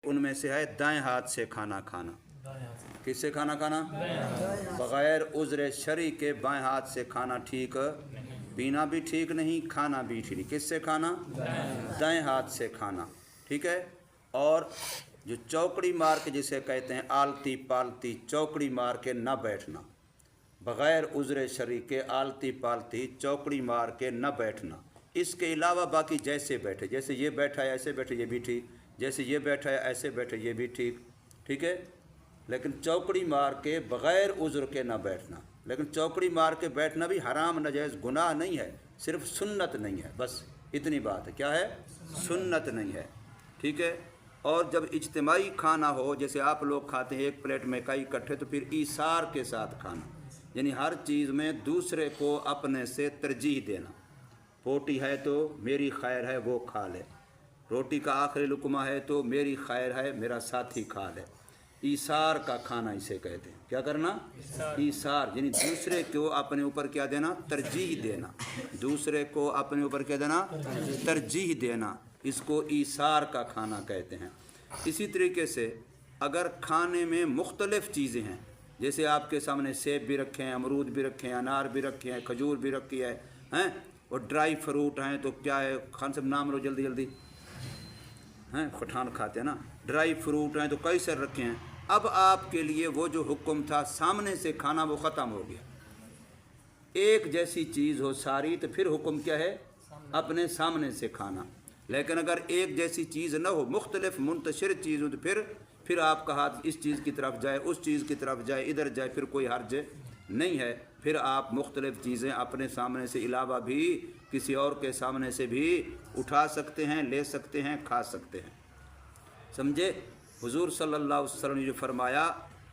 ان میں سے ہے دائیں ہاتھ سے کھانا کھانا۔ کس سے کھانا کھانا؟ بغیر عذر شرعی کے بائیں ہاتھ سے کھانا ٹھیک، پینا بھی ٹھیک نہیں، کھانا بھی ٹھیک نہیں۔ کس سے کھانا؟ دائیں ہاتھ سے کھانا، ٹھیک ہے۔ اور جو چوکڑی مار کے جسے کہتے ہیں آلتی پالتی، چوکڑی مار کے نہ بیٹھنا، بغیر عذر شرعی کے آلتی پالتی چوکڑی مار کے نہ بیٹھنا۔ اس کے علاوہ باقی جیسے بیٹھے، جیسے یہ بیٹھا ہے ایسے بیٹھے یہ بھی ٹھیک، جیسے یہ بیٹھا ہے ایسے بیٹھے یہ بھی ٹھیک، ٹھیک ہے۔ لیکن چوکڑی مار کے بغیر عذر کے نہ بیٹھنا۔ لیکن چوکڑی مار کے بیٹھنا بھی حرام ناجائز گناہ نہیں ہے، صرف سنت نہیں ہے، بس اتنی بات ہے۔ کیا ہے؟ سنت نہیں ہے، ٹھیک ہے۔ اور جب اجتماعی کھانا ہو، جیسے آپ لوگ کھاتے ہیں ایک پلیٹ میں کئی اکٹھے، تو پھر ایثار کے ساتھ کھانا، یعنی ہر چیز میں دوسرے کو اپنے سے ترجیح دینا۔ پوٹی ہے تو میری خیر ہے وہ کھا لے، روٹی کا آخری لقمہ ہے تو میری خیر ہے میرا ساتھی کھا لے۔ ایثار کا کھانا اسے کہتے ہیں۔ کیا کرنا؟ ایثار، یعنی دوسرے کو اپنے اوپر کیا دینا؟ ترجیح دینا۔ دوسرے کو اپنے اوپر کیا دینا؟ ترجیح دینا، اس کو ایثار کا کھانا کہتے ہیں۔ اسی طریقے سے اگر کھانے میں مختلف چیزیں ہیں، جیسے آپ کے سامنے سیب بھی رکھے ہیں، امرود بھی رکھے ہیں، انار بھی رکھے ہیں، کھجور بھی رکھی ہے ہیں، اور ڈرائی فروٹ ہیں، تو کیا ہے خان صاحب نام لو جلدی جلدی، ہیں پٹھان کھاتے ہیں نا، ڈرائی فروٹ ہیں تو کئی سر رکھے ہیں۔ اب آپ کے لیے وہ جو حکم تھا سامنے سے کھانا وہ ختم ہو گیا۔ ایک جیسی چیز ہو ساری تو پھر حکم کیا ہے؟ اپنے سامنے سے کھانا۔ لیکن اگر ایک جیسی چیز نہ ہو، مختلف منتشر چیز ہو، تو پھر آپ کا ہاتھ اس چیز کی طرف جائے، اس چیز کی طرف جائے، ادھر جائے، پھر کوئی حرج نہیں ہے۔ پھر آپ مختلف چیزیں اپنے سامنے سے علاوہ بھی کسی اور کے سامنے سے بھی اٹھا سکتے ہیں، لے سکتے ہیں، کھا سکتے ہیں، سمجھے؟ حضور صلی اللہ علیہ وسلم نے جو فرمایا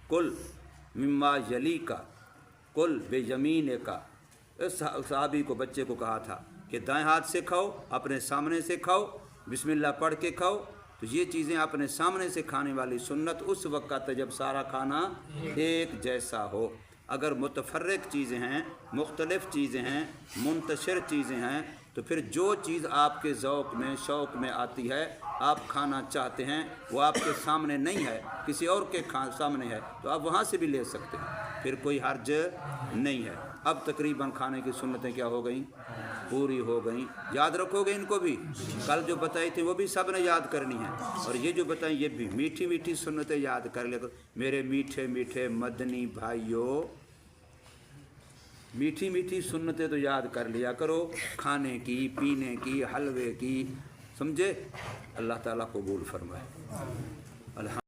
کل مما یلی کا، کل بے یمین کا، صحابی کو، بچے کو کہا تھا کہ دائیں ہاتھ سے کھاؤ، اپنے سامنے سے کھاؤ، بسم اللہ پڑھ کے کھاؤ۔ تو یہ چیزیں اپنے سامنے سے کھانے والی سنت اس وقت جب سارا کھانا ایک جیسا ہو۔ اگر متفرق چیزیں ہیں، مختلف چیزیں ہیں، منتشر چیزیں ہیں، تو پھر جو چیز آپ کے ذوق میں شوق میں آتی ہے، آپ کھانا چاہتے ہیں، وہ آپ کے سامنے نہیں ہے، کسی اور کے سامنے ہے، تو آپ وہاں سے بھی لے سکتے ہیں، پھر کوئی حرج نہیں ہے۔ اب تقریباً کھانے کی سنتیں کیا ہو گئیں؟ پوری ہو گئیں۔ یاد رکھو گے ان کو بھی، کل جو بتائی تھی وہ بھی سب نے یاد کرنی ہے، اور یہ جو بتائیں یہ بھی میٹھی میٹھی سنتیں یاد کر لے کرو میرے میٹھے میٹھے مدنی بھائیوں۔ میٹھی میٹھی سنتیں تو یاد کر لیا کرو، کھانے کی، پینے کی، حلوے کی، سمجھے؟ اللہ تعالیٰ قبول فرمائے۔